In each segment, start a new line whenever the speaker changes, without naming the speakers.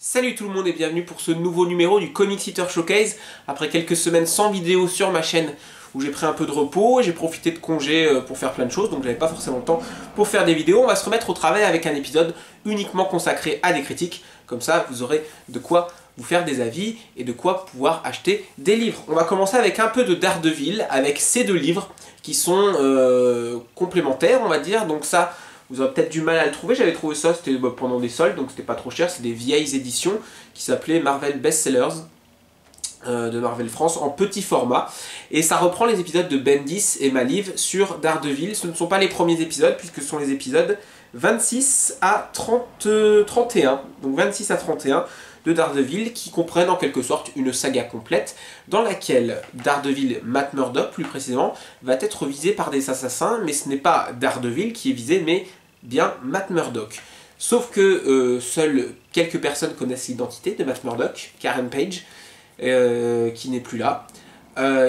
Salut tout le monde et bienvenue pour ce nouveau numéro du Comics Eater Showcase. Après quelques semaines sans vidéo sur ma chaîne où j'ai pris un peu de repos, j'ai profité de congés pour faire plein de choses, donc j'avais pas forcément le temps pour faire des vidéos. On va se remettre au travail avec un épisode uniquement consacré à des critiques, comme ça vous aurez de quoi vous faire des avis et de quoi pouvoir acheter des livres. On va commencer avec un peu de Daredevil, avec ces deux livres qui sont complémentaires on va dire, donc ça... Vous aurez peut-être du mal à le trouver, j'avais trouvé ça, c'était pendant des soldes, donc c'était pas trop cher, c'est des vieilles éditions qui s'appelaient Marvel Bestsellers de Marvel France en petit format. Et ça reprend les épisodes de Bendis et Maliv sur Daredevil. Ce ne sont pas les premiers épisodes, puisque ce sont les épisodes 26 à 31, donc 26 à 31 de Daredevil, qui comprennent en quelque sorte une saga complète dans laquelle Daredevil, Matt Murdock plus précisément, va être visé par des assassins, mais ce n'est pas Daredevil qui est visé, mais bien Matt Murdock. Sauf que seules quelques personnes connaissent l'identité de Matt Murdock, Karen Page, qui n'est plus là.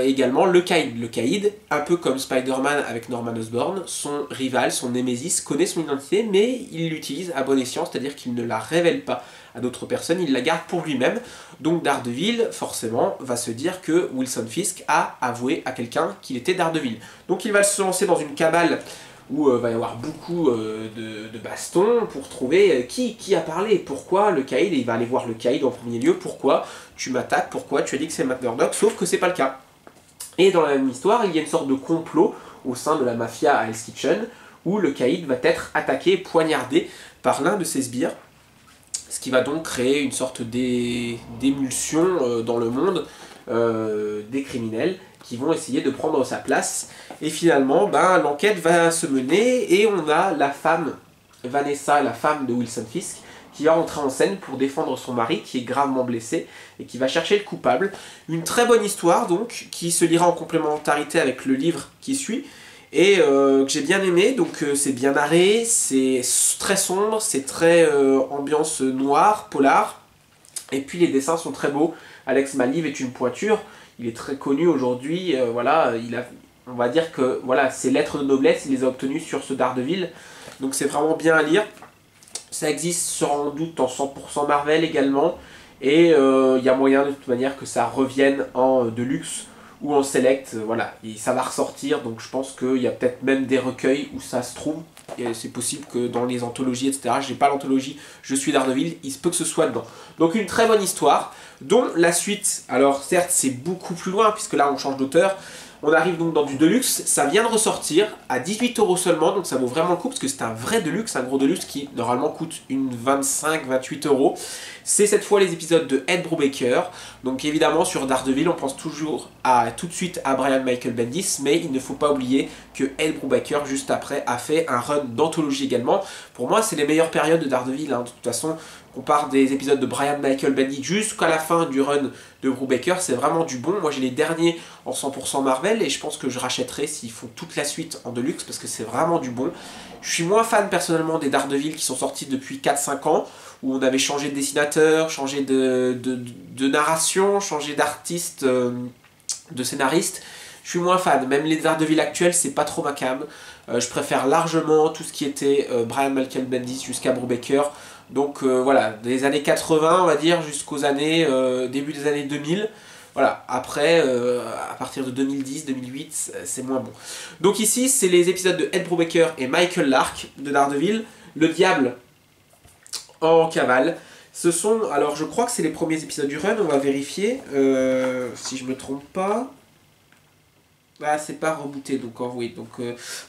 Également le Caïd. Le Caïd, un peu comme Spider-Man avec Norman Osborn, son rival, son némésis, connaît son identité, mais il l'utilise à bon escient, c'est-à-dire qu'il ne la révèle pas à d'autres personnes, il la garde pour lui-même. Donc Daredevil, forcément, va se dire que Wilson Fisk a avoué à quelqu'un qu'il était Daredevil. Donc il va se lancer dans une cabale où va y avoir beaucoup de bastons pour trouver qui a parlé, pourquoi le Caïd, et il va aller voir le Caïd en premier lieu, pourquoi tu m'attaques, pourquoi tu as dit que c'est Matt Murdock, sauf que c'est pas le cas. Et dans la même histoire, il y a une sorte de complot au sein de la mafia à Hell's Kitchen, où le Caïd va être attaqué et poignardé par l'un de ses sbires, ce qui va donc créer une sorte d'émulsion dans le monde des criminels qui vont essayer de prendre sa place. Et finalement, l'enquête va se mener et on a la femme, Vanessa, la femme de Wilson Fisk, qui va rentrer en scène pour défendre son mari qui est gravement blessé et qui va chercher le coupable. Une très bonne histoire donc, qui se lira en complémentarité avec le livre qui suit et que j'ai bien aimé. Donc c'est bien narré, c'est très sombre, c'est très ambiance noire, polar, et puis les dessins sont très beaux. Alex Maliv est une pointure, il est très connu aujourd'hui, voilà, on va dire que voilà, ses lettres de noblesse, il les a obtenues sur ce Daredevil, donc c'est vraiment bien à lire. Ça existe sans doute en 100% Marvel également, et il y a moyen de toute manière que ça revienne en deluxe ou en select, voilà, et ça va ressortir, donc je pense qu'il y a peut-être même des recueils où ça se trouve, et c'est possible que dans les anthologies, etc., j'ai pas l'anthologie, je suis Daredevil, il se peut que ce soit dedans. Donc une très bonne histoire, dont la suite, alors certes c'est beaucoup plus loin, puisque là on change d'auteur, on arrive donc dans du Deluxe, ça vient de ressortir à 18 € seulement, donc ça vaut vraiment le coup, parce que c'est un vrai Deluxe, un gros Deluxe qui normalement coûte une 25-28 €. C'est cette fois les épisodes de Ed Brubaker, donc évidemment sur Daredevil on pense toujours tout de suite à Brian Michael Bendis, mais il ne faut pas oublier que Ed Brubaker juste après a fait un run d'anthologie également. Pour moi c'est les meilleures périodes de Daredevil, de toute façon on part des épisodes de Brian Michael Bendis jusqu'à la fin du run de Brubaker, c'est vraiment du bon. Moi j'ai les derniers en 100% Marvel et je pense que je rachèterai s'ils font toute la suite en Deluxe parce que c'est vraiment du bon. Je suis moins fan personnellement des Daredevil qui sont sortis depuis 4-5 ans, où on avait changé de dessinateur, changé de narration, changé d'artiste, de scénariste. Je suis moins fan, même les Daredevil actuels c'est pas trop ma cam. Je préfère largement tout ce qui était Brian Michael Bendis jusqu'à Brubaker. Donc voilà, des années 80 on va dire jusqu'aux années début des années 2000. Voilà, après à partir de 2010-2008 c'est moins bon. Donc ici c'est les épisodes de Ed Brubaker et Michael Lark de Daredevil, le diable en cavale. Ce sont, alors je crois que c'est les premiers épisodes du run, on va vérifier si je me trompe pas. Ah, c'est pas rebooté donc oui,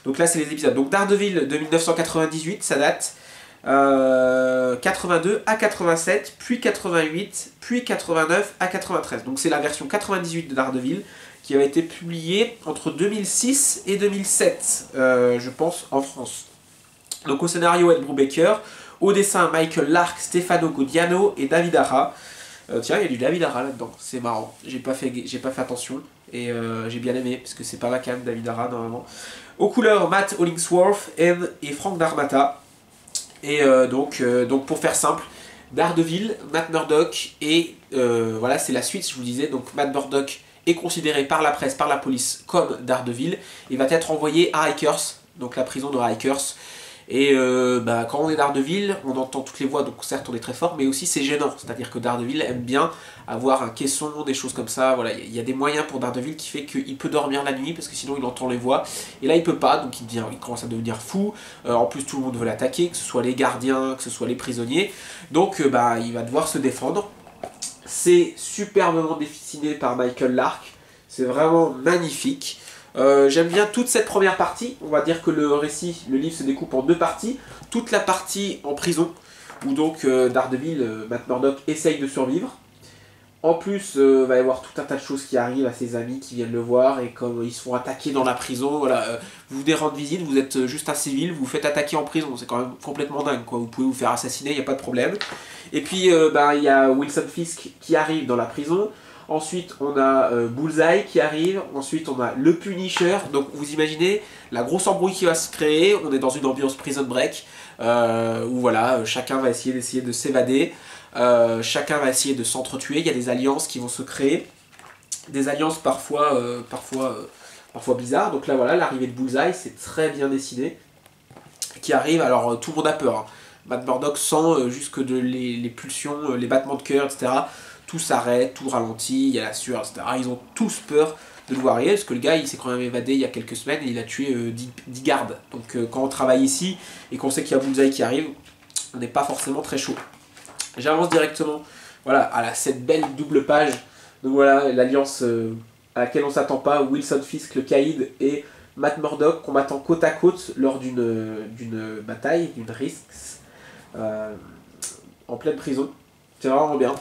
donc là c'est les épisodes. Donc Daredevil de 1998, ça date 82 à 87, puis 88, puis 89 à 93. Donc c'est la version 98 de Daredevil qui a été publiée entre 2006 et 2007, je pense, en France. Donc au scénario Ed Brubaker, au dessin Michael Lark, Stefano Gaudiano et David Ara. Tiens, il y a du David Ara là-dedans, c'est marrant, j'ai pas fait attention et j'ai bien aimé parce que c'est pas ma cam David Ara normalement. Aux couleurs Matt Hollingsworth et Frank Darmata. Et donc pour faire simple, Daredevil, Matt Murdock et voilà c'est la suite je vous disais, donc Matt Murdock est considéré par la presse, par la police comme Daredevil et va être envoyé à Rikers, donc la prison de Rikers, Et quand on est Daredevil, on entend toutes les voix, donc certes on est très fort, mais aussi c'est gênant. C'est-à-dire que Daredevil aime bien avoir un caisson, des choses comme ça. Voilà, il y a des moyens pour Daredevil qui fait qu'il peut dormir la nuit parce que sinon il entend les voix. Et là il peut pas, donc il commence à devenir fou. En plus tout le monde veut l'attaquer, que ce soit les gardiens, que ce soit les prisonniers. Donc il va devoir se défendre. C'est superbement dessiné par Michael Lark. C'est vraiment magnifique. J'aime bien toute cette première partie. On va dire que le récit, le livre se découpe en deux parties. Toute la partie en prison, où donc Daredevil, Matt Murdock, essaye de survivre. En plus, va y avoir tout un tas de choses qui arrivent à ses amis qui viennent le voir, et comme ils se font attaquer dans la prison, voilà, vous venez rendre visite, vous êtes juste un civil, vous vous faites attaquer en prison, c'est quand même complètement dingue, quoi. Vous pouvez vous faire assassiner, il n'y a pas de problème. Et puis, il y a Wilson Fisk qui arrive dans la prison. Ensuite, on a Bullseye qui arrive. Ensuite, on a le Punisher. Donc, vous imaginez la grosse embrouille qui va se créer. On est dans une ambiance Prison Break où voilà, chacun va essayer de s'évader. Chacun va essayer de s'entretuer. Il y a des alliances qui vont se créer. Des alliances parfois bizarres. Donc là, voilà, l'arrivée de Bullseye, c'est très bien dessiné. Qui arrive, alors tout le monde a peur. Hein. Matt Murdock sent jusque les pulsions, les battements de cœur, etc. Tout s'arrête, tout ralentit, il y a la sueur, etc. Ils ont tous peur de le voir arriver, parce que le gars, il s'est quand même évadé il y a quelques semaines et il a tué 10 gardes. Donc quand on travaille ici et qu'on sait qu'il y a Bullseye qui arrive, on n'est pas forcément très chaud. J'avance directement à cette belle double page. Donc voilà, l'alliance à laquelle on ne s'attend pas, Wilson Fisk, le Caïd, et Matt Murdock, combattant côte à côte lors d'une bataille, d'une risque, en pleine prison. C'est vraiment bien.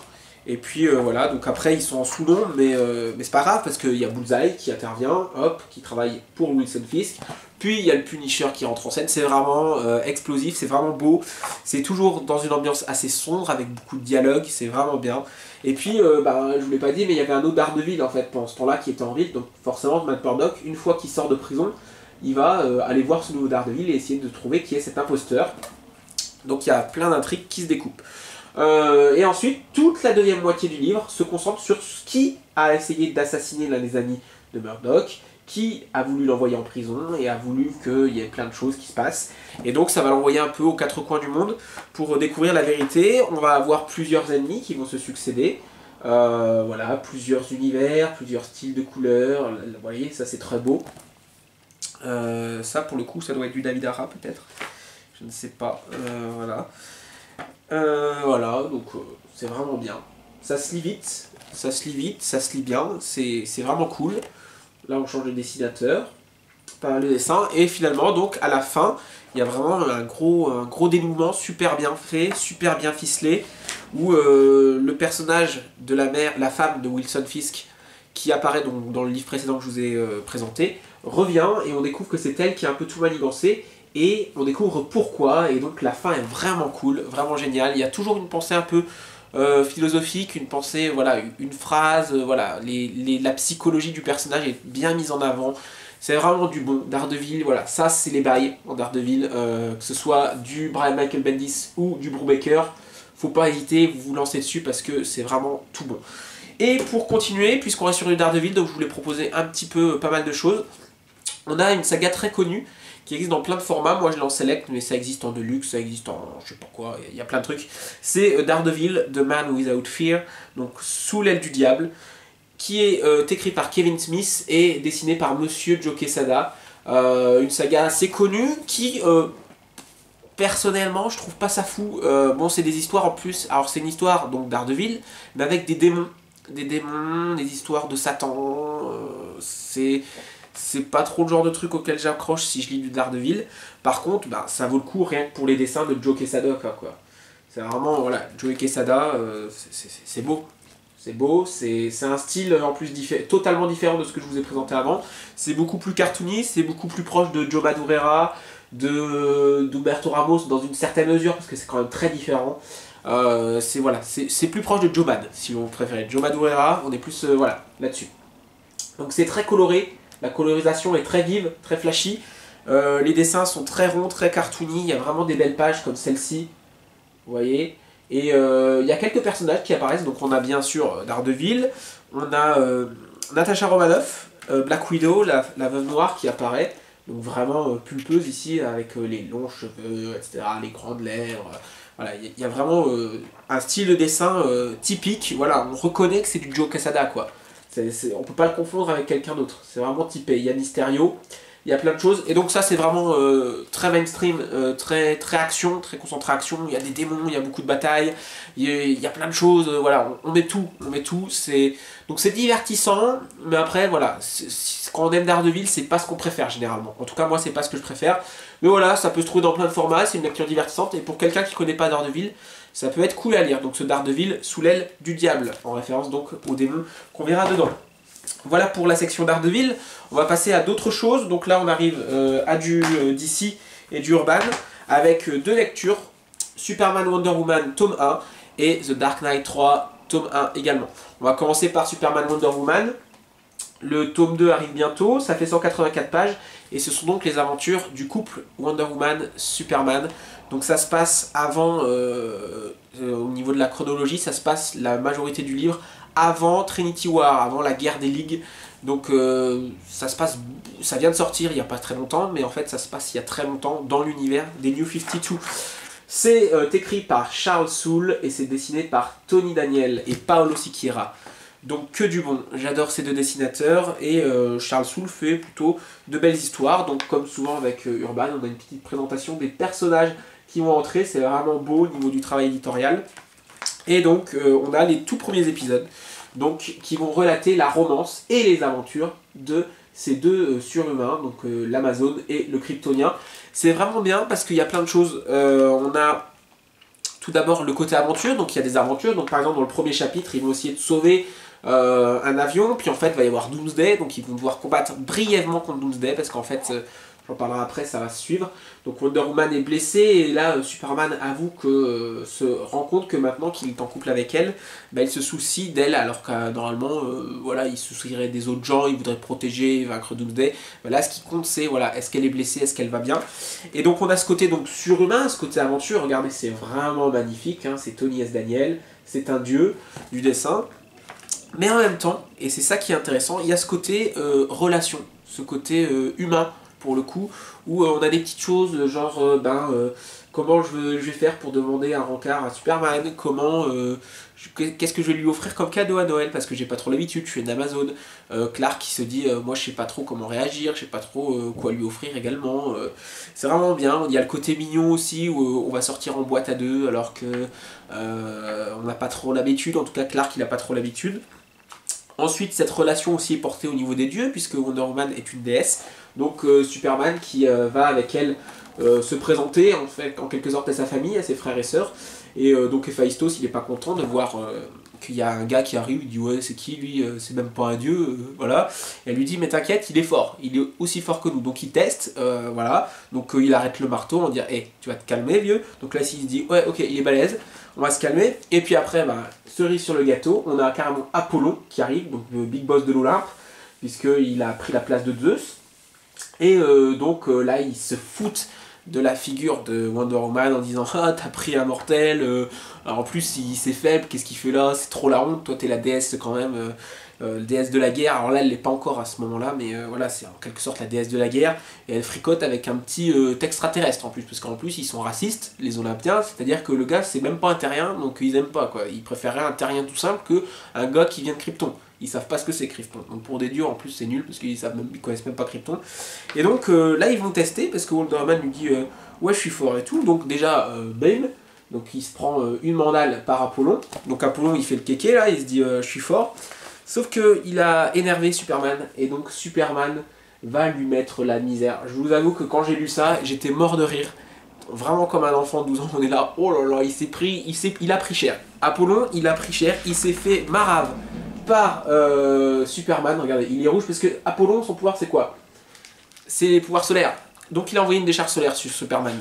Et puis voilà, donc après ils sont en sous-nom, mais c'est pas grave parce qu'il y a Bullseye qui intervient, hop, qui travaille pour Wilson Fisk. Puis il y a le Punisher qui rentre en scène, c'est vraiment explosif, c'est vraiment beau. C'est toujours dans une ambiance assez sombre avec beaucoup de dialogue, c'est vraiment bien. Et puis, je vous l'ai pas dit, mais il y avait un autre Daredevil en fait pendant ce temps-là qui était en ville, donc forcément Matt Murdock, une fois qu'il sort de prison, il va aller voir ce nouveau Daredevil et essayer de trouver qui est cet imposteur. Donc il y a plein d'intrigues qui se découpent. Et ensuite, toute la deuxième moitié du livre se concentre sur qui a essayé d'assassiner l'un des amis de Murdock, qui a voulu l'envoyer en prison et a voulu qu'il y ait plein de choses qui se passent. Et donc ça va l'envoyer un peu aux quatre coins du monde pour découvrir la vérité. On va avoir plusieurs ennemis qui vont se succéder. Voilà, plusieurs univers, plusieurs styles de couleurs. Vous voyez, ça c'est très beau. Ça pour le coup, ça doit être du David Hara peut-être. Je ne sais pas. Voilà. Voilà, donc c'est vraiment bien. Ça se lit vite, ça se lit bien, c'est vraiment cool. Là on change de dessinateur, pas mal de dessin, et finalement donc à la fin, il y a vraiment un gros dénouement super bien fait, super bien ficelé, où le personnage de la femme de Wilson Fisk, qui apparaît donc dans le livre précédent que je vous ai présenté, revient et on découvre que c'est elle qui a un peu tout manigancé. Et on découvre pourquoi, et donc la fin est vraiment cool, vraiment géniale. Il y a toujours une pensée un peu philosophique, une pensée, voilà, une phrase, voilà, la psychologie du personnage est bien mise en avant. C'est vraiment du bon. Daredevil, voilà, ça c'est les bails en Daredevil, que ce soit du Brian Michael Bendis ou du Brubaker, faut pas hésiter, vous vous lancez dessus parce que c'est vraiment tout bon. Et pour continuer, puisqu'on reste sur du Daredevil, donc je voulais proposer un petit peu pas mal de choses. On a une saga très connue, qui existe dans plein de formats. Moi je l'en select, mais ça existe en deluxe, ça existe en je sais pas quoi, il y a plein de trucs. C'est Daredevil, The Man Without Fear, donc Sous l'aile du diable, qui est écrit par Kevin Smith et dessiné par Monsieur Joe Quesada. Une saga assez connue qui, personnellement, je trouve pas ça fou. Bon, c'est des histoires en plus, alors c'est une histoire donc Daredevil, mais avec des démons, des histoires de Satan, c'est pas trop le genre de truc auquel j'accroche si je lis du Daredevil. Par contre, ça vaut le coup rien que pour les dessins de Joe Quesada, quoi. C'est vraiment, voilà, Joe Quesada, c'est beau. C'est beau, c'est un style en plus totalement différent de ce que je vous ai présenté avant. C'est beaucoup plus cartoony, c'est beaucoup plus proche de Joe Madureira, d'Humberto Ramos dans une certaine mesure, parce que c'est quand même très différent. C'est plus proche de Joe Mad, si vous préférez. Joe Madureira, on est plus voilà, là-dessus. Donc c'est très coloré. La colorisation est très vive, très flashy. Les dessins sont très ronds, très cartoony. Il y a vraiment des belles pages comme celle-ci. Vous voyez. Et il y a quelques personnages qui apparaissent. Donc on a bien sûr Daredevil. On a Natasha Romanoff, Black Widow, la veuve noire qui apparaît. donc vraiment pulpeuse ici, avec les longs cheveux, etc., les grandes lèvres. Voilà, il y a vraiment un style de dessin typique. Voilà, on reconnaît que c'est du Joe Quesada, quoi. On peut pas le confondre avec quelqu'un d'autre. C'est vraiment typé. Il y a Mysterio, il y a plein de choses. Et donc ça, c'est vraiment très mainstream, très action, très concentré action. Il y a des démons, il y a beaucoup de batailles, il y a plein de choses. Voilà, on met tout, on met tout. Donc c'est divertissant, mais après, voilà, quand on aime Daredevil, c'est pas ce qu'on préfère généralement. En tout cas, moi, c'est pas ce que je préfère. Mais voilà, ça peut se trouver dans plein de formats, c'est une lecture divertissante. Et pour quelqu'un qui connaît pas Daredevil, ça peut être cool à lire. Donc ce Daredevil sous l'aile du diable, en référence donc au démon qu'on verra dedans. Voilà pour la section Daredevil. On va passer à d'autres choses. Donc là, on arrive à du DC et du Urban, avec deux lectures. Superman Wonder Woman, tome 1, et The Dark Knight 3, tome 1 également. On va commencer par Superman Wonder Woman. Le tome 2 arrive bientôt, ça fait 184 pages, et ce sont donc les aventures du couple Wonder Woman-Superman. Donc ça se passe avant, au niveau de la chronologie, ça se passe la majorité du livre avant Trinity War, avant la guerre des ligues. Donc ça vient de sortir il n'y a pas très longtemps, mais en fait ça se passe il y a très longtemps dans l'univers des New 52. C'est écrit par Charles Soule et c'est dessiné par Tony Daniel et Paolo Siqueira. Donc que du bon, j'adore ces deux dessinateurs et Charles Soule fait plutôt de belles histoires. Donc comme souvent avec Urban, on a une petite présentation des personnages qui vont entrer, c'est vraiment beau au niveau du travail éditorial. Et donc on a les tout premiers épisodes donc, qui vont relater la romance et les aventures de ces deux surhumains, donc l'Amazone et le Kryptonien. C'est vraiment bien parce qu'il y a plein de choses. On a tout d'abord le côté aventure, donc il y a des aventures. Donc par exemple dans le premier chapitre, ils vont essayer de sauver un avion, puis en fait il va y avoir Doomsday, donc ils vont devoir combattre brièvement contre Doomsday parce qu'en fait, j'en parlerai après, ça va se suivre. Donc Wonder Woman est blessée et là Superman avoue que se rend compte que maintenant qu'il est en couple avec elle, bah, il se soucie d'elle alors que normalement voilà, il se soucierait des autres gens, il voudrait protéger, vaincre Doomsday. Bah, là ce qui compte c'est voilà, est-ce qu'elle est blessée, est-ce qu'elle va bien. Et donc on a ce côté donc surhumain, ce côté aventure, regardez c'est vraiment magnifique, hein, c'est Tony S. Daniel, c'est un dieu du dessin. Mais en même temps, et c'est ça qui est intéressant, il y a ce côté relation, ce côté humain pour le coup, où on a des petites choses genre comment je vais faire pour demander un rencard à Superman, qu'est-ce que je vais lui offrir comme cadeau à Noël parce que j'ai pas trop l'habitude, je suis une Amazon. Clark qui se dit moi je sais pas trop comment réagir, je sais pas trop quoi lui offrir également. C'est vraiment bien, il y a le côté mignon aussi où on va sortir en boîte à deux alors que on n'a pas trop l'habitude, en tout cas Clark il a pas trop l'habitude. Ensuite, cette relation aussi est portée au niveau des dieux, puisque Wonder Woman est une déesse. Donc Superman qui va avec elle se présenter en fait, en quelque sorte à sa famille, à ses frères et sœurs. Et donc Héphaïstos, il n'est pas content de voir qu'il y a un gars qui arrive, il dit ouais c'est qui lui, c'est même pas un dieu, voilà. Et elle lui dit mais t'inquiète, il est fort, il est aussi fort que nous. Donc il teste, voilà. Donc il arrête le marteau, on dit hey, tu vas te calmer vieux. Donc là s'il se dit ouais ok il est balèze, on va se calmer. Et puis après, bah, cerise sur le gâteau, on a carrément Apollon qui arrive, donc le big boss de l'Olympe, puisqu'il a pris la place de Zeus. Et donc là, ils se foutent de la figure de Wonder Woman en disant ah t'as pris un mortel, alors en plus il c'est faible, qu'est-ce qu'il fait là, c'est trop la honte, toi t'es la déesse quand même, déesse de la guerre. Alors là elle l'est pas encore à ce moment là, mais voilà c'est en quelque sorte la déesse de la guerre, et elle fricote avec un petit extraterrestre en plus, parce qu'en plus ils sont racistes les Olympiens, c'est à dire que le gars c'est même pas un terrien, donc ils aiment pas quoi, ils préféreraient un terrien tout simple que un gars qui vient de Krypton. Ils savent pas ce que c'est Krypton. Donc pour des dieux en plus c'est nul parce qu'ils connaissent même pas Krypton. Et donc là ils vont tester parce que Wonder Woman lui dit ouais je suis fort et tout. Donc déjà bam, donc il se prend une mandale par Apollon. Donc Apollon il fait le kéké là, il se dit je suis fort. Sauf que il a énervé Superman et donc Superman va lui mettre la misère. Je vous avoue que quand j'ai lu ça, j'étais mort de rire. Vraiment comme un enfant de 12 ans, on est là, oh là là, il a pris cher. Apollon, il a pris cher, il s'est fait marave par Superman, regardez, il est rouge parce que Apollon, son pouvoir c'est quoi? C'est les pouvoirs solaires. Donc il a envoyé une décharge solaire sur Superman.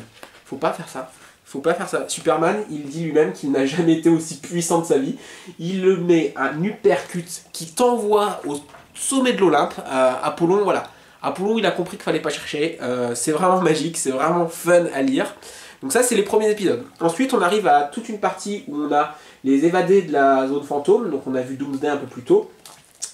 Faut pas faire ça. Faut pas faire ça. Superman, il dit lui-même qu'il n'a jamais été aussi puissant de sa vie. Il le met un uppercut qui t'envoie au sommet de l'Olympe. Apollon, voilà. Apollon, il a compris qu'il fallait pas chercher. C'est vraiment magique, c'est vraiment fun à lire. Donc ça, c'est les premiers épisodes. Ensuite, on arrive à toute une partie où on a les évadés de la zone fantôme. Donc on a vu Doomsday un peu plus tôt.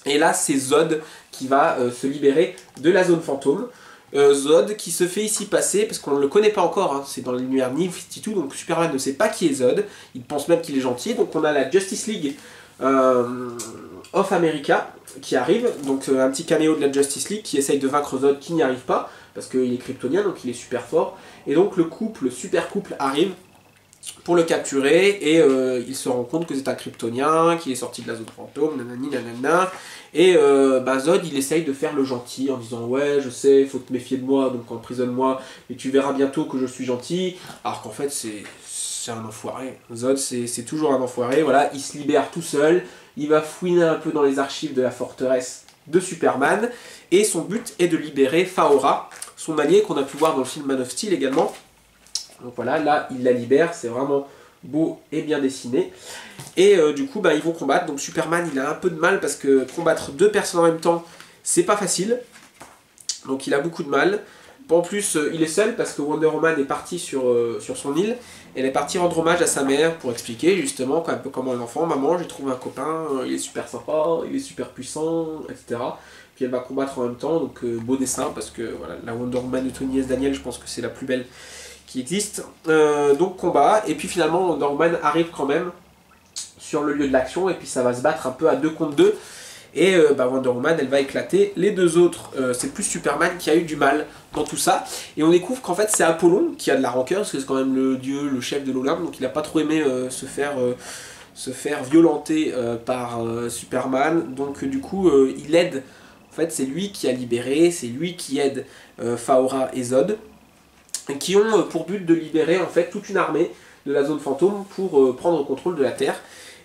Et là, c'est Zod qui va se libérer de la zone fantôme. Zod qui se fait ici passer, parce qu'on ne le connaît pas encore, hein, c'est dans l'univers New 52, donc Superman ne sait pas qui est Zod, il pense même qu'il est gentil, donc on a la Justice League of America qui arrive, donc un petit caméo de la Justice League qui essaye de vaincre Zod qui n'y arrive pas, parce qu'il est kryptonien, donc il est super fort, et donc le super couple arrive pour le capturer, et il se rend compte que c'est un kryptonien, qu'il est sorti de la zone fantôme, nanani nanana, et Zod il essaye de faire le gentil en disant ouais je sais, faut te méfier de moi, donc emprisonne-moi, et tu verras bientôt que je suis gentil, alors qu'en fait c'est un enfoiré. Zod c'est toujours un enfoiré, voilà, il se libère tout seul, il va fouiner un peu dans les archives de la forteresse de Superman, et son but est de libérer Faora, son allié qu'on a pu voir dans le film Man of Steel également. Donc voilà, là il la libère, c'est vraiment beau et bien dessiné. Et du coup ils vont combattre, donc Superman il a un peu de mal parce que combattre deux personnes en même temps c'est pas facile. Donc il a beaucoup de mal. En plus il est seul parce que Wonder Woman est partie sur son île. Elle est partie rendre hommage à sa mère pour expliquer justement un peu comment l'enfant, maman j'ai trouvé un copain, il est super sympa, il est super puissant, etc. Puis elle va combattre en même temps, donc beau dessin parce que voilà, la Wonder Woman de Tony S. Daniel je pense que c'est la plus belle qui existe. Donc combat, et puis finalement Wonder Woman arrive quand même sur le lieu de l'action, et puis ça va se battre un peu à 2 contre 2, et Wonder Woman elle va éclater les deux autres. C'est plus Superman qui a eu du mal dans tout ça, et on découvre qu'en fait c'est Apollon qui a de la rancœur, parce que c'est quand même le dieu, le chef de l'Olympe, donc il a pas trop aimé se faire violenter par Superman, donc du coup il aide, en fait c'est lui qui a libéré, c'est lui qui aide Faora et Zod, qui ont pour but de libérer en fait toute une armée de la zone fantôme pour prendre le contrôle de la Terre.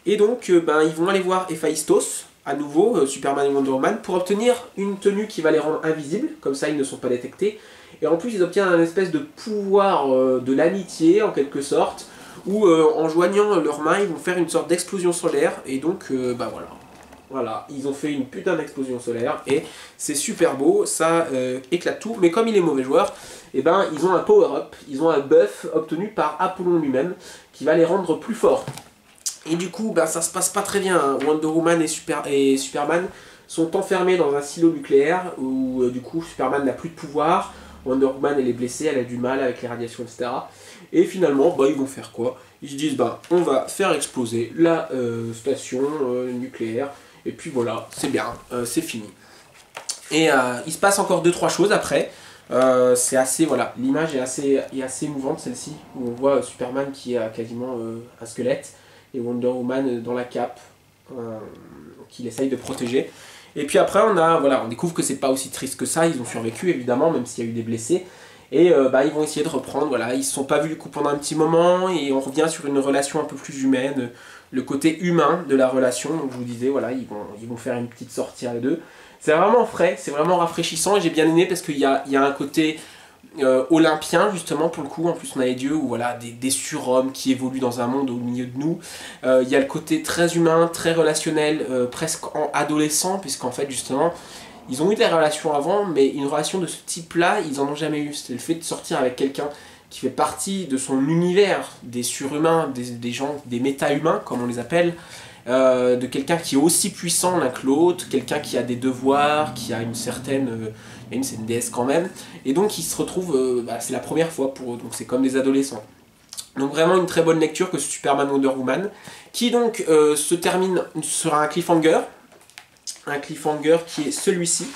Et donc ils vont aller voir Héphaïstos, à nouveau, Superman et Wonder Woman, pour obtenir une tenue qui va les rendre invisibles, comme ça ils ne sont pas détectés. Et en plus ils obtiennent un espèce de pouvoir de l'amitié en quelque sorte, où en joignant leurs mains ils vont faire une sorte d'explosion solaire, et donc voilà. Voilà, ils ont fait une putain d'explosion solaire et c'est super beau, ça éclate tout, mais comme il est mauvais joueur, ils ont un power-up, ils ont un buff obtenu par Apollon lui-même qui va les rendre plus forts. Et du coup, ça se passe pas très bien, hein. Wonder Woman et Superman sont enfermés dans un silo nucléaire où du coup Superman n'a plus de pouvoir, Wonder Woman elle est blessée, elle a du mal avec les radiations, etc. Et finalement, ils vont faire quoi? Ils se disent, on va faire exploser la station nucléaire. Et puis voilà, c'est bien, c'est fini. Et il se passe encore 2-3 choses après. C'est assez, voilà, l'image est assez émouvante celle-ci, où on voit Superman qui a quasiment un squelette, et Wonder Woman dans la cape, qu'il essaye de protéger. Et puis après on découvre que c'est pas aussi triste que ça, ils ont survécu évidemment, même s'il y a eu des blessés. Et ils vont essayer de reprendre, voilà, ils se sont pas vus du coup pendant un petit moment, et on revient sur une relation un peu plus humaine, le côté humain de la relation. Donc je vous disais, voilà, ils vont faire une petite sortie à deux. C'est vraiment frais, c'est vraiment rafraîchissant, et j'ai bien aimé parce qu'il y a un côté olympien justement pour le coup. En plus on a les dieux, ou voilà, des surhommes qui évoluent dans un monde au milieu de nous. Il y a le côté très humain, très relationnel, presque en adolescent, puisqu'en fait justement ils ont eu des relations avant, mais une relation de ce type-là, ils en ont jamais eu. C'est le fait de sortir avec quelqu'un qui fait partie de son univers, des surhumains, des gens, des méta-humains, comme on les appelle, de quelqu'un qui est aussi puissant l'un que l'autre, quelqu'un qui a des devoirs, qui a une certaine... même c'est une déesse quand même, et donc ils se retrouvent, c'est la première fois pour eux, donc c'est comme des adolescents. Donc vraiment une très bonne lecture que Superman Wonder Woman, qui donc se termine sur un cliffhanger qui est celui-ci,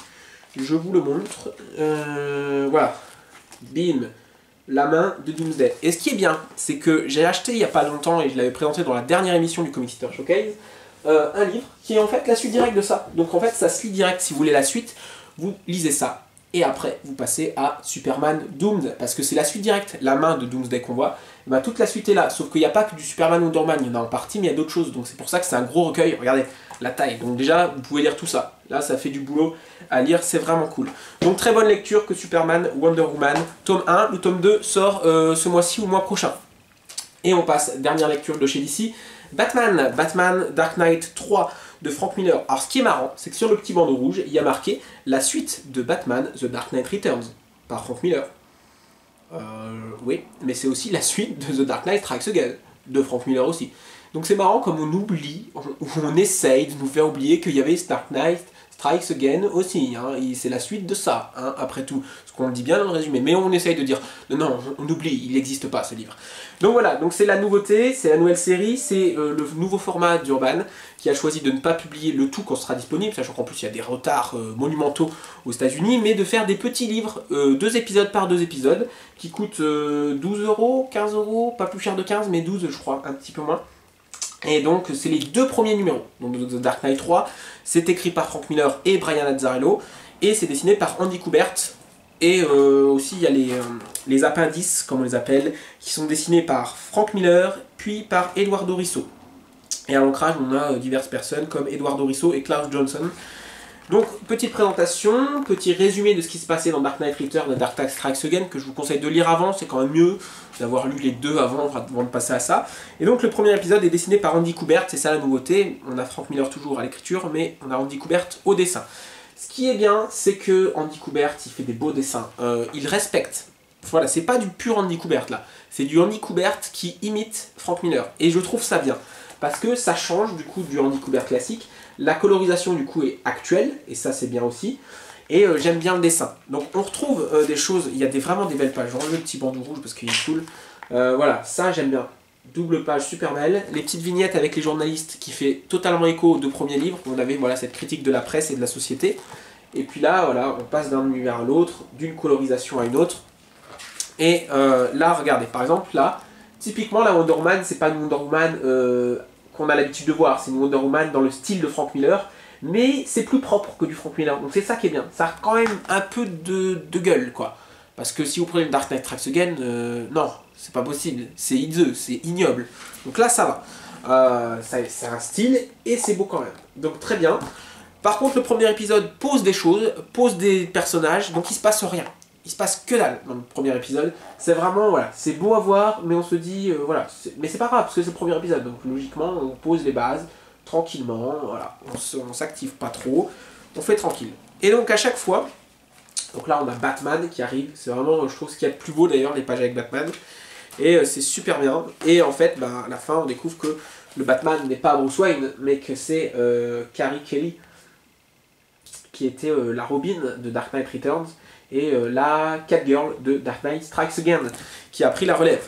je vous le montre, voilà, bim, la main de Doomsday. Et ce qui est bien, c'est que j'ai acheté il n'y a pas longtemps, et je l'avais présenté dans la dernière émission du Comic Eater Showcase, un livre qui est en fait la suite directe de ça. Donc en fait ça se lit direct, si vous voulez la suite, vous lisez ça, et après vous passez à Superman Doomed, parce que c'est la suite directe, la main de Doomsday qu'on voit, toute la suite est là, sauf qu'il n'y a pas que du Superman Wonder Man, il y en a en partie, mais il y a d'autres choses, donc c'est pour ça que c'est un gros recueil, regardez la taille, donc déjà vous pouvez lire tout ça, là ça fait du boulot à lire, c'est vraiment cool. Donc très bonne lecture que Superman Wonder Woman, tome 1, le tome 2 sort ce mois-ci ou le mois prochain. Et on passe, dernière lecture de chez DC, Batman Dark Knight 3 de Frank Miller. Alors ce qui est marrant, c'est que sur le petit bandeau rouge, il y a marqué la suite de Batman The Dark Knight Returns par Frank Miller. Oui, mais c'est aussi la suite de The Dark Knight Strikes Again de Frank Miller aussi. Donc c'est marrant comme on oublie, on essaye de nous faire oublier qu'il y avait Dark Knight Strikes Again aussi, hein, c'est la suite de ça, hein, après tout, ce qu'on dit bien dans le résumé, mais on essaye de dire, non, on oublie, il n'existe pas ce livre. Donc voilà, donc c'est la nouveauté, c'est la nouvelle série, c'est le nouveau format d'Urban, qui a choisi de ne pas publier le tout quand ce sera disponible, sachant qu'en plus il y a des retards monumentaux aux États-Unis, mais de faire des petits livres, 2 épisodes par 2 épisodes, qui coûtent 12 €, 15 €, pas plus cher de 15, mais 12 je crois, un petit peu moins. Et donc c'est les 2 premiers numéros. Donc The Dark Knight 3, c'est écrit par Frank Miller et Brian Azzarello, et c'est dessiné par Andy Kubert. Et aussi il y a les appendices, comme on les appelle, qui sont dessinés par Frank Miller, puis par Eduardo Risso. Et à l'ancrage, on a diverses personnes comme Eduardo Risso et Klaus Johnson. Donc, petite présentation, petit résumé de ce qui se passait dans Dark Knight Returns et Dark Knight Strikes Again, que je vous conseille de lire avant, c'est quand même mieux d'avoir lu les deux avant de passer à ça. Et donc, le premier épisode est dessiné par Andy Kubert, c'est ça la nouveauté. On a Frank Miller toujours à l'écriture, mais on a Andy Kubert au dessin. Ce qui est bien, c'est que Andy Kubert, il fait des beaux dessins. Il respecte. Voilà, c'est pas du pur Andy Kubert là. C'est du Andy Kubert qui imite Frank Miller. Et je trouve ça bien. Parce que ça change du coup du Andy Kubert classique. La colorisation du coup est actuelle, et ça c'est bien aussi. Et j'aime bien le dessin. Donc on retrouve des choses, il y a vraiment des belles pages. Je range le petit bandeau rouge parce qu'il est cool. Voilà, ça j'aime bien. Double page super belle. Les petites vignettes avec les journalistes qui fait totalement écho aux 2 premiers livres. On avait voilà, cette critique de la presse et de la société. Et puis là, voilà, on passe d'un univers à l'autre, d'une colorisation à une autre. Et là, regardez, par exemple, là, typiquement la Wonder Woman, c'est pas une Wonder Woman qu'on a l'habitude de voir, c'est une Wonder Woman dans le style de Frank Miller, mais c'est plus propre que du Frank Miller, donc c'est ça qui est bien, ça a quand même un peu de gueule, quoi. Parce que si vous prenez le Dark Knight Strikes Again, non, c'est pas possible, c'est hideux, c'est ignoble. Donc là, ça va. C'est un style, et c'est beau quand même. Donc très bien. Par contre, le premier épisode pose des choses, pose des personnages, donc il se passe rien. Il se passe que dalle dans le premier épisode. C'est vraiment, voilà, c'est beau à voir, mais on se dit, voilà. Mais c'est pas grave, parce que c'est le premier épisode, donc logiquement, on pose les bases, tranquillement, voilà. On s'active pas trop, on fait tranquille. Et donc à chaque fois, donc là on a Batman qui arrive, c'est vraiment, je trouve, ce qu'il y a de plus beau d'ailleurs, les pages avec Batman. Et c'est super bien. Et en fait, bah, à la fin, on découvre que le Batman n'est pas Bruce Wayne, mais que c'est Carrie Kelly, qui était la Robin de Dark Knight Returns, et la Catgirl de Dark Knight Strikes Again, qui a pris la relève.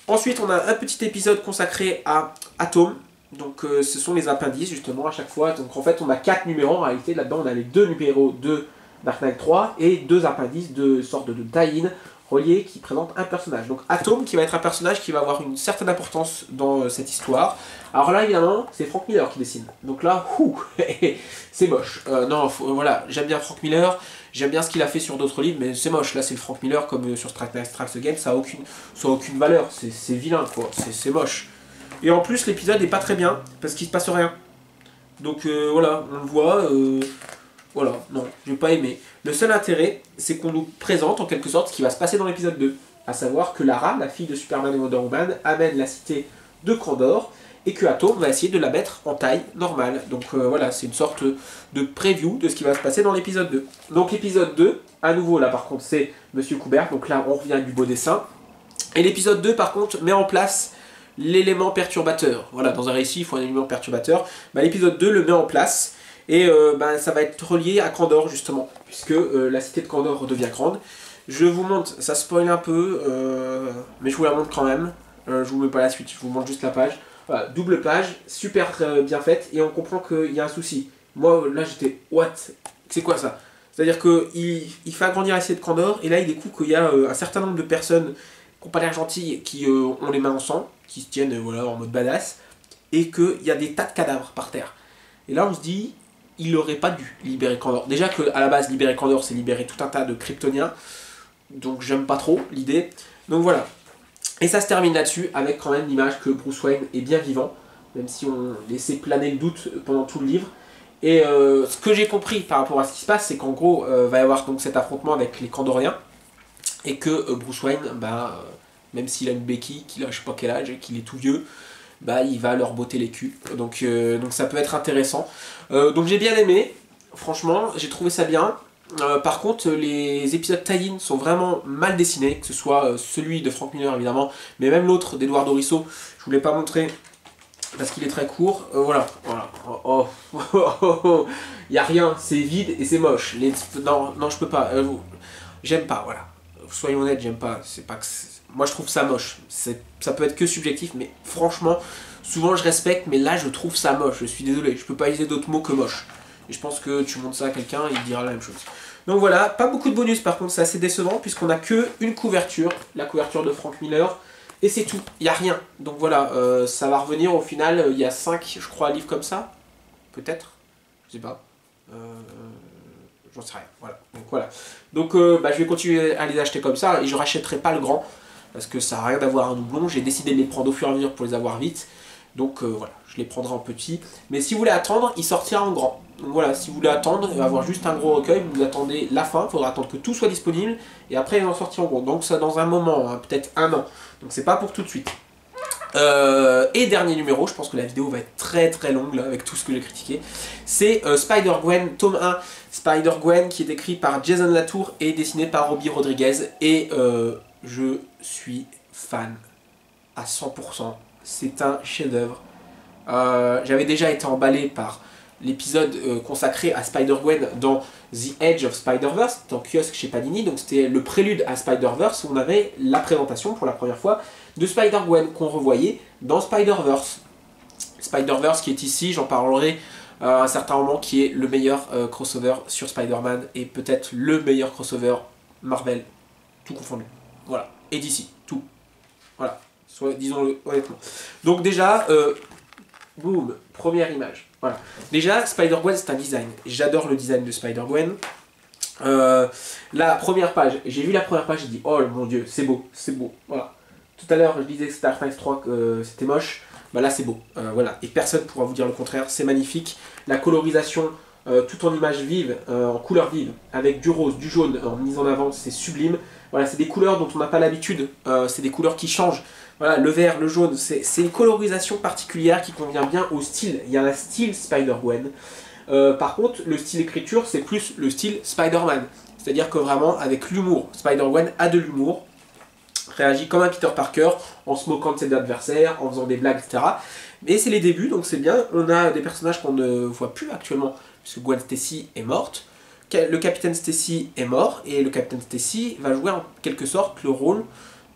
Ensuite, on a un petit épisode consacré à Atom. Donc ce sont les appendices, justement, à chaque fois. Donc en fait, on a 4 numéros, en réalité. Là-dedans, on a les 2 numéros de Dark Knight 3 et 2 appendices de sorte de tie-in reliés qui présentent un personnage. Donc Atom, qui va être un personnage qui va avoir une certaine importance dans cette histoire. Alors là, évidemment, c'est Frank Miller qui dessine. Donc là, c'est moche. Non, voilà, j'aime bien Frank Miller. J'aime bien ce qu'il a fait sur d'autres livres, mais c'est moche. Là, c'est le Frank Miller comme sur Strikes Again, ça a aucune valeur. C'est vilain, quoi. C'est moche. Et en plus, l'épisode n'est pas très bien, parce qu'il se passe rien. Donc voilà, on le voit. Voilà, non, j'ai pas aimé. Le seul intérêt, c'est qu'on nous présente en quelque sorte ce qui va se passer dans l'épisode 2. À savoir que Lara, la fille de Superman et Wonder Woman, amène la cité de Kandor, et que Atom va essayer de la mettre en taille normale. Donc voilà, c'est une sorte de preview de ce qui va se passer dans l'épisode 2. Donc l'épisode 2, à nouveau là par contre, c'est Monsieur Kubert, donc là on revient du beau dessin. Et l'épisode 2 par contre met en place l'élément perturbateur. Voilà, dans un récit il faut un élément perturbateur. Bah, l'épisode 2 le met en place, et ça va être relié à Kandor justement, puisque la cité de Kandor redevient grande. Je vous montre, ça spoil un peu, mais je vous la montre quand même. Je vous mets pas la suite, je vous montre juste la page. Voilà, double page, super bien faite, et on comprend qu'il y a un souci. Moi, là, j'étais, what? C'est quoi ça? C'est-à-dire qu'il fait agrandir la cité de Kandor, et là, il découvre qu'il y a un certain nombre de personnes qui n'ont pas l'air gentilles, qui ont les mains en sang, qui se tiennent voilà, en mode badass, et qu'il y a des tas de cadavres par terre. Et là, on se dit, il n'aurait pas dû libérer Kandor. Déjà qu'à la base, libérer Kandor, c'est libérer tout un tas de Kryptoniens, donc j'aime pas trop l'idée. Donc voilà. Et ça se termine là-dessus, avec quand même l'image que Bruce Wayne est bien vivant, même si on laissait planer le doute pendant tout le livre. Et ce que j'ai compris par rapport à ce qui se passe, c'est qu'en gros, va y avoir donc cet affrontement avec les Kandoriens, et que Bruce Wayne, même s'il a une béquille, qu'il a je sais pas quel âge, qu'il est tout vieux, il va leur botter les culs. Donc ça peut être intéressant. Donc j'ai bien aimé, franchement, j'ai trouvé ça bien. Par contre, les épisodes tie-in sont vraiment mal dessinés, que ce soit celui de Frank Miller évidemment, mais même l'autre d'Eduardo Risso, je vous l'ai pas montré, parce qu'il est très court. Voilà, voilà. Il n'y a rien, c'est vide et c'est moche. Non, non, je peux pas. J'aime pas, voilà. Soyons honnêtes, j'aime pas. C'est pas que moi, je trouve ça moche. Ça peut être que subjectif, mais franchement, souvent je respecte, mais là, je trouve ça moche. Je suis désolé, je peux pas utiliser d'autres mots que moche. Et je pense que tu montres ça à quelqu'un, il dira la même chose. Donc voilà, pas beaucoup de bonus par contre, c'est assez décevant, puisqu'on a que une couverture, la couverture de Frank Miller, et c'est tout, il n'y a rien. Donc voilà, ça va revenir au final, il y a 5, je crois, livres comme ça, peut-être, je sais pas. J'en sais rien, voilà. Donc voilà. Donc je vais continuer à les acheter comme ça, et je rachèterai pas le grand, parce que ça n'a rien d'avoir un doublon, j'ai décidé de les prendre au fur et à mesure pour les avoir vite. Donc voilà, je les prendrai en petit. Mais si vous voulez attendre, il sortira en grand. Donc voilà, si vous voulez attendre et avoir juste un gros recueil, vous attendez la fin, il faudra attendre que tout soit disponible, et après ils vont sortir en gros. Donc ça dans un moment, hein, peut-être un an. Donc c'est pas pour tout de suite. Et dernier numéro, je pense que la vidéo va être très très longue là, avec tout ce que j'ai critiqué. C'est Spider-Gwen, tome 1, Spider-Gwen, qui est écrit par Jason Latour et dessiné par Robbie Rodriguez. Et je suis fan à 100%. C'est un chef-d'œuvre. J'avais déjà été emballé par l'épisode consacré à Spider-Gwen dans The Edge of Spider-Verse, dans kiosque chez Panini. Donc c'était le prélude à Spider-Verse où on avait la présentation pour la première fois de Spider-Gwen qu'on revoyait dans Spider-Verse. Spider-Verse qui est ici, j'en parlerai à un certain moment, qui est le meilleur crossover sur Spider-Man et peut-être le meilleur crossover Marvel, tout confondu. Voilà, et d'ici, tout. Voilà. Disons-le honnêtement. Donc déjà, boum, première image. Voilà. Déjà, Spider-Gwen, c'est un design. J'adore le design de Spider-Gwen. La première page, j'ai vu la première page, j'ai dit, oh mon dieu, c'est beau, c'est beau. Voilà. Tout à l'heure, je disais que Star Fight 3, c'était moche. Bah là, c'est beau. Voilà. Et personne ne pourra vous dire le contraire, c'est magnifique. La colorisation, tout en images vives, en couleurs vives, avec du rose, du jaune en mise en avant, c'est sublime. Voilà, c'est des couleurs dont on n'a pas l'habitude. C'est des couleurs qui changent. Voilà, le vert, le jaune, c'est une colorisation particulière qui convient bien au style. Il y a un style Spider-Gwen. Par contre, le style écriture, c'est plus le style Spider-Man. C'est-à-dire que vraiment, avec l'humour, Spider-Gwen a de l'humour, réagit comme un Peter Parker, en se moquant de ses adversaires, en faisant des blagues, etc. Mais c'est les débuts, donc c'est bien. On a des personnages qu'on ne voit plus actuellement, puisque Gwen Stacy est morte. Le Capitaine Stacy est mort, et le Capitaine Stacy va jouer en quelque sorte le rôle...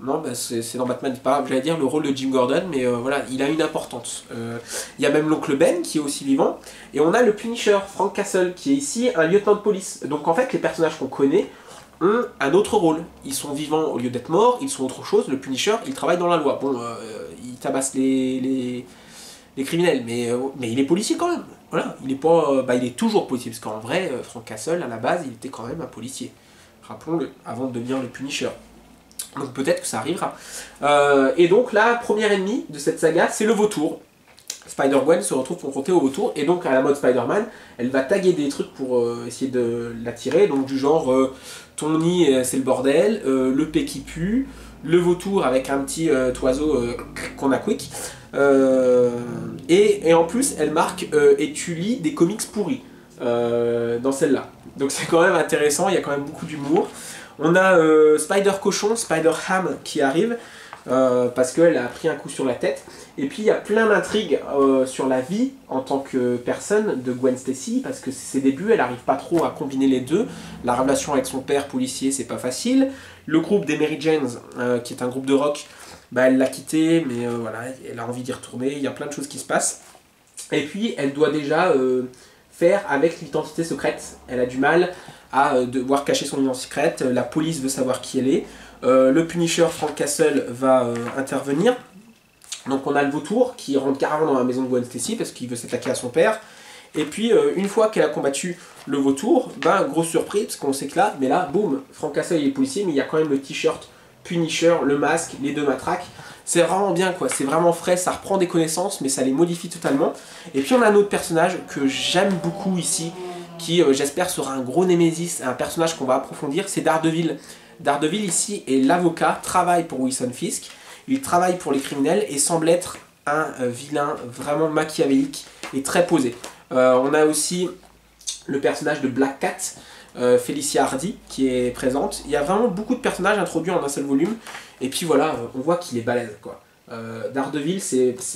Non, bah c'est dans Batman, c'est pas grave, j'allais dire le rôle de Jim Gordon, mais voilà, il a une importance. Il y a même l'oncle Ben qui est aussi vivant, et on a le Punisher, Frank Castle, qui est ici un lieutenant de police. Donc en fait, les personnages qu'on connaît ont un autre rôle. Ils sont vivants au lieu d'être morts, ils sont autre chose. Le Punisher, il travaille dans la loi. Bon, il tabasse les criminels, mais il est policier quand même. Voilà, il est pas, il est toujours policier, parce qu'en vrai, Frank Castle, à la base, il était quand même un policier. Rappelons-le, avant de devenir le Punisher. Donc peut-être que ça arrivera. Et donc la première ennemie de cette saga, c'est le vautour. Spider-Gwen se retrouve confrontée au vautour, et donc à la mode Spider-Man, elle va taguer des trucs pour essayer de l'attirer, donc du genre ton nid c'est le bordel, le pet qui pue, le vautour avec un petit oiseau qu'on a quick, et en plus elle marque et tu lis des comics pourris dans celle-là. Donc c'est quand même intéressant, il y a quand même beaucoup d'humour. On a Spider-Cochon, Spider-Ham qui arrive, parce qu'elle a pris un coup sur la tête. Et puis il y a plein d'intrigues sur la vie en tant que personne de Gwen Stacy, parce que c'est ses débuts, elle n'arrive pas trop à combiner les deux. La relation avec son père policier, c'est pas facile. Le groupe des Mary Janes, qui est un groupe de rock, bah, elle l'a quitté, mais voilà, elle a envie d'y retourner, il y a plein de choses qui se passent. Et puis elle doit déjà faire avec l'identité secrète. Elle a du mal à devoir cacher son identité secrète, la police veut savoir qui elle est, le Punisher Frank Castle va intervenir, donc on a le vautour qui rentre carrément dans la maison de Gwen Stacy parce qu'il veut s'attaquer à son père, et puis une fois qu'elle a combattu le vautour, ben grosse surprise parce qu'on s'éclate, mais là boum, Frank Castle il est policier, mais il y a quand même le t-shirt Punisher, le masque, les deux matraques. C'est vraiment bien quoi, c'est vraiment frais, ça reprend des connaissances mais ça les modifie totalement. Et puis on a un autre personnage que j'aime beaucoup ici, qui j'espère sera un gros némésis, un personnage qu'on va approfondir, c'est Daredevil. Daredevil ici est l'avocat, travaille pour Wilson Fisk, il travaille pour les criminels et semble être un vilain vraiment machiavélique et très posé. On a aussi le personnage de Black Cat, Felicia Hardy qui est présente. Il y a vraiment beaucoup de personnages introduits en un seul volume, et puis voilà, on voit qu'il est balèze quoi. Daredevil,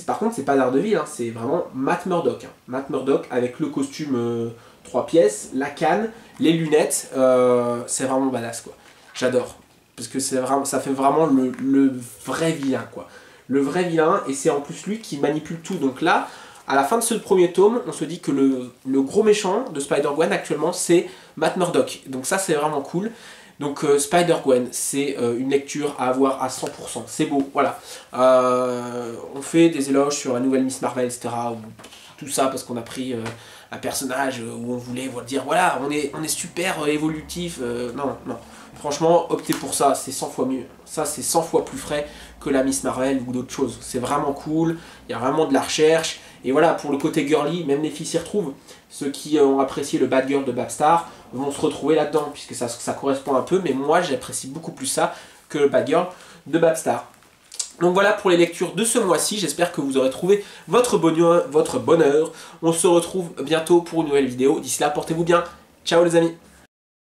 par contre, c'est pas Daredevil, hein, c'est vraiment Matt Murdock. Hein. Matt Murdock avec le costume 3 pièces, la canne, les lunettes, c'est vraiment badass quoi. J'adore. Parce que ça fait vraiment le vrai vilain quoi. Le vrai vilain, et c'est en plus lui qui manipule tout. Donc là, à la fin de ce premier tome, on se dit que le gros méchant de Spider-Gwen actuellement, c'est Matt Murdock. Donc ça, c'est vraiment cool. Donc Spider-Gwen, c'est une lecture à avoir à 100%. C'est beau, voilà. On fait des éloges sur la nouvelle Miss Marvel, etc. Tout ça parce qu'on a pris un personnage où on voulait dire, voilà, on est super évolutif. Non, non. Franchement, optez pour ça, c'est 100 fois mieux. Ça, c'est 100 fois plus frais que la Miss Marvel ou d'autres choses. C'est vraiment cool, il y a vraiment de la recherche. Et voilà, pour le côté girly, même les filles s'y retrouvent. Ceux qui ont apprécié le Bad Girl de Babstar vont se retrouver là-dedans, puisque ça correspond un peu, mais moi j'apprécie beaucoup plus ça que le Bad Girl de Babstar. Donc voilà pour les lectures de ce mois-ci, j'espère que vous aurez trouvé votre bonheur. On se retrouve bientôt pour une nouvelle vidéo. D'ici là, portez-vous bien. Ciao les amis.